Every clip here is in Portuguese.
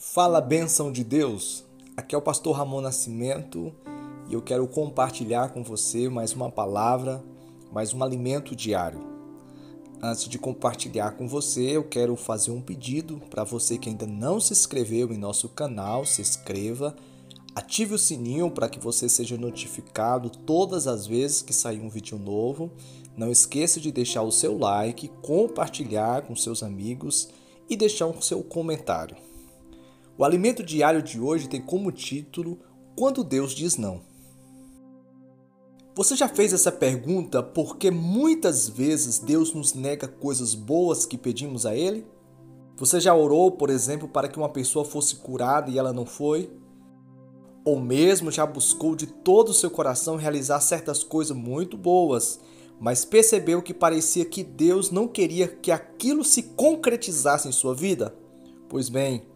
Fala, bênção de Deus! Aqui é o pastor Ramon Nascimento e eu quero compartilhar com você mais uma palavra, mais um alimento diário. Antes de compartilhar com você, eu quero fazer um pedido para você que ainda não se inscreveu em nosso canal, se inscreva, ative o sininho para que você seja notificado todas as vezes que sair um vídeo novo. Não esqueça de deixar o seu like, compartilhar com seus amigos e deixar o seu comentário. O alimento diário de hoje tem como título Quando Deus diz não. Você já fez essa pergunta porque muitas vezes Deus nos nega coisas boas que pedimos a Ele? Você já orou, por exemplo, para que uma pessoa fosse curada e ela não foi? Ou mesmo já buscou de todo o seu coração realizar certas coisas muito boas, mas percebeu que parecia que Deus não queria que aquilo se concretizasse em sua vida? Pois bem,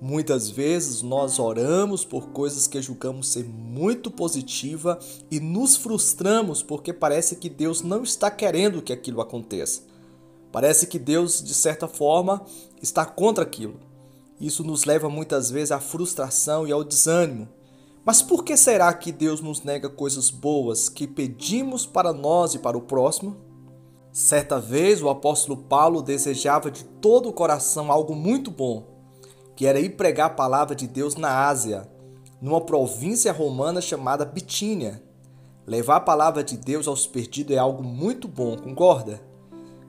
muitas vezes nós oramos por coisas que julgamos ser muito positiva e nos frustramos porque parece que Deus não está querendo que aquilo aconteça. Parece que Deus, de certa forma, está contra aquilo. Isso nos leva muitas vezes à frustração e ao desânimo. Mas por que será que Deus nos nega coisas boas que pedimos para nós e para o próximo? Certa vez o apóstolo Paulo desejava de todo o coração algo muito bom, que era ir pregar a palavra de Deus na Ásia, numa província romana chamada Bitínia. Levar a palavra de Deus aos perdidos é algo muito bom, concorda?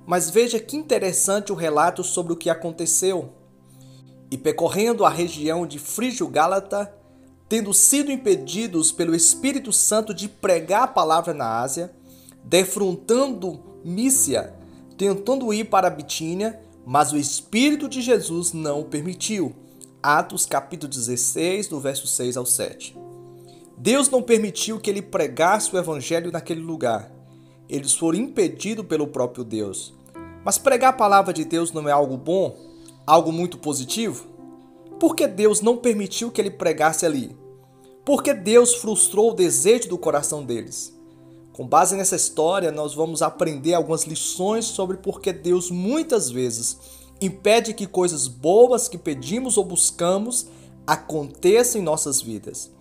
Mas veja que interessante o relato sobre o que aconteceu. E percorrendo a região de Frígio-Gálata, tendo sido impedidos pelo Espírito Santo de pregar a palavra na Ásia, defrontando Mísia, tentando ir para a Bitínia, mas o Espírito de Jesus não o permitiu. Atos capítulo 16, do verso 6 ao 7. Deus não permitiu que ele pregasse o evangelho naquele lugar. Eles foram impedidos pelo próprio Deus. Mas pregar a palavra de Deus não é algo bom? Algo muito positivo? Por que Deus não permitiu que ele pregasse ali? Por que Deus frustrou o desejo do coração deles? Com base nessa história, nós vamos aprender algumas lições sobre por que Deus muitas vezes impede que coisas boas que pedimos ou buscamos aconteçam em nossas vidas.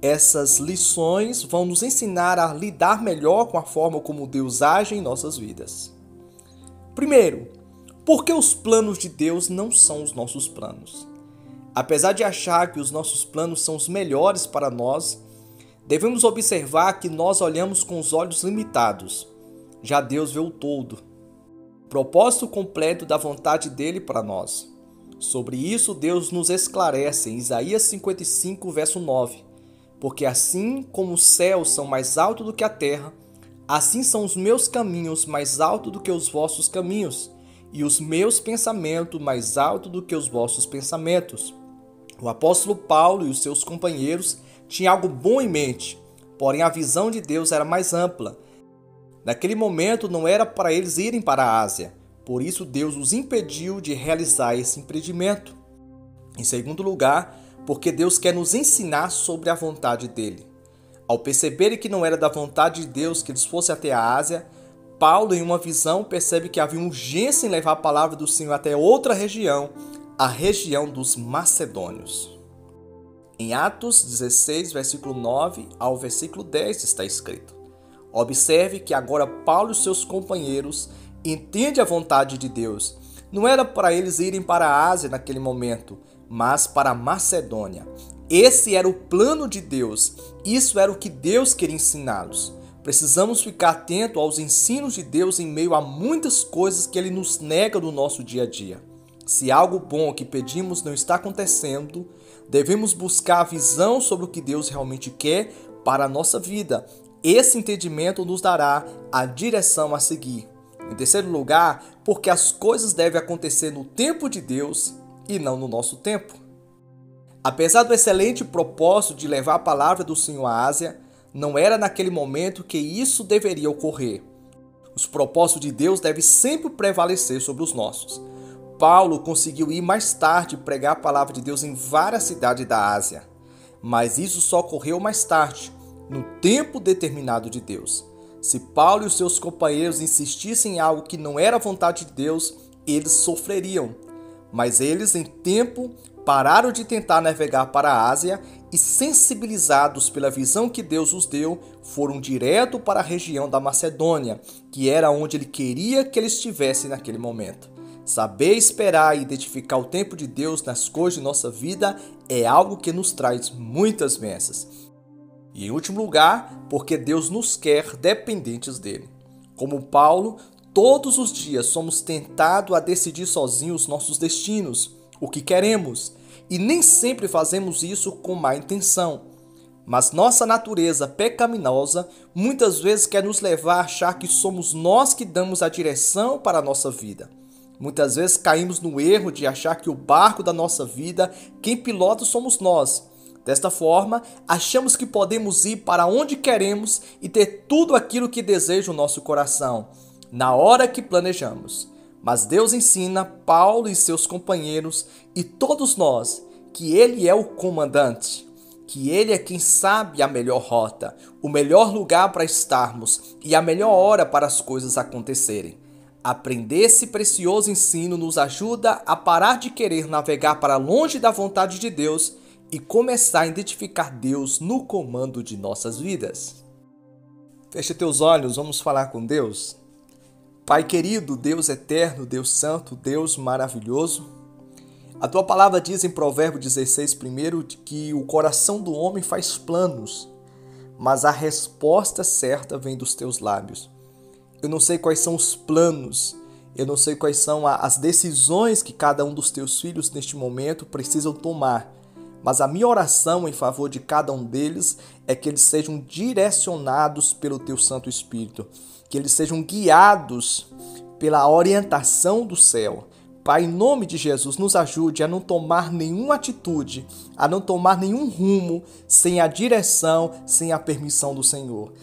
Essas lições vão nos ensinar a lidar melhor com a forma como Deus age em nossas vidas. Primeiro, por que os planos de Deus não são os nossos planos? Apesar de achar que os nossos planos são os melhores para nós, devemos observar que nós olhamos com os olhos limitados. Já Deus vê o todo. Propósito completo da vontade dele para nós. Sobre isso, Deus nos esclarece em Isaías 55, verso 9. Porque assim como os céus são mais altos do que a terra, assim são os meus caminhos mais altos do que os vossos caminhos, e os meus pensamentos mais altos do que os vossos pensamentos. O apóstolo Paulo e os seus companheiros tinham algo bom em mente, porém a visão de Deus era mais ampla. Naquele momento não era para eles irem para a Ásia, por isso Deus os impediu de realizar esse empreendimento. Em segundo lugar, porque Deus quer nos ensinar sobre a vontade dele. Ao perceberem que não era da vontade de Deus que eles fossem até a Ásia, Paulo, em uma visão, percebe que havia urgência em levar a palavra do Senhor até outra região, a região dos macedônios. Em Atos 16, versículo 9 ao versículo 10 está escrito: Observe que agora Paulo e seus companheiros entendem a vontade de Deus. Não era para eles irem para a Ásia naquele momento, mas para a Macedônia. Esse era o plano de Deus. Isso era o que Deus queria ensiná-los. Precisamos ficar atentos aos ensinos de Deus em meio a muitas coisas que Ele nos nega no nosso dia a dia. Se algo bom que pedimos não está acontecendo, devemos buscar a visão sobre o que Deus realmente quer para a nossa vida. Esse entendimento nos dará a direção a seguir. Em terceiro lugar, porque as coisas devem acontecer no tempo de Deus e não no nosso tempo. Apesar do excelente propósito de levar a palavra do Senhor à Ásia, não era naquele momento que isso deveria ocorrer. Os propósitos de Deus devem sempre prevalecer sobre os nossos. Paulo conseguiu ir mais tarde pregar a palavra de Deus em várias cidades da Ásia, mas isso só ocorreu mais tarde, no tempo determinado de Deus. Se Paulo e os seus companheiros insistissem em algo que não era a vontade de Deus, eles sofreriam. Mas eles, em tempo, pararam de tentar navegar para a Ásia e, sensibilizados pela visão que Deus os deu, foram direto para a região da Macedônia, que era onde ele queria que eles estivessem naquele momento. Saber esperar e identificar o tempo de Deus nas coisas de nossa vida é algo que nos traz muitas bênçãos. E em último lugar, porque Deus nos quer dependentes dele. Como Paulo, todos os dias somos tentados a decidir sozinhos os nossos destinos, o que queremos, e nem sempre fazemos isso com má intenção. Mas nossa natureza pecaminosa muitas vezes quer nos levar a achar que somos nós que damos a direção para a nossa vida. Muitas vezes caímos no erro de achar que o barco da nossa vida, quem pilota somos nós. Desta forma, achamos que podemos ir para onde queremos e ter tudo aquilo que deseja o nosso coração, na hora que planejamos. Mas Deus ensina Paulo e seus companheiros e todos nós que Ele é o comandante, que Ele é quem sabe a melhor rota, o melhor lugar para estarmos e a melhor hora para as coisas acontecerem. Aprender esse precioso ensino nos ajuda a parar de querer navegar para longe da vontade de Deus e começar a identificar Deus no comando de nossas vidas. Feche teus olhos, vamos falar com Deus. Pai querido, Deus eterno, Deus santo, Deus maravilhoso, a tua palavra diz em Provérbios 16, primeiro, que o coração do homem faz planos, mas a resposta certa vem dos teus lábios. Eu não sei quais são os planos, eu não sei quais são as decisões que cada um dos teus filhos neste momento precisam tomar, mas a minha oração em favor de cada um deles é que eles sejam direcionados pelo teu Santo Espírito, que eles sejam guiados pela orientação do céu. Pai, em nome de Jesus, nos ajude a não tomar nenhuma atitude, a não tomar nenhum rumo sem a direção, sem a permissão do Senhor.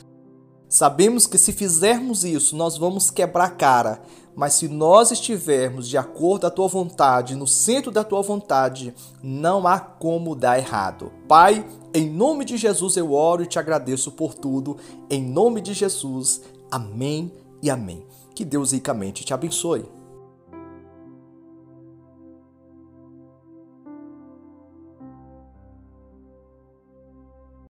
Sabemos que se fizermos isso, nós vamos quebrar a cara, mas se nós estivermos de acordo com a tua vontade, no centro da tua vontade, não há como dar errado. Pai, em nome de Jesus eu oro e te agradeço por tudo. Em nome de Jesus, amém e amém. Que Deus ricamente te abençoe.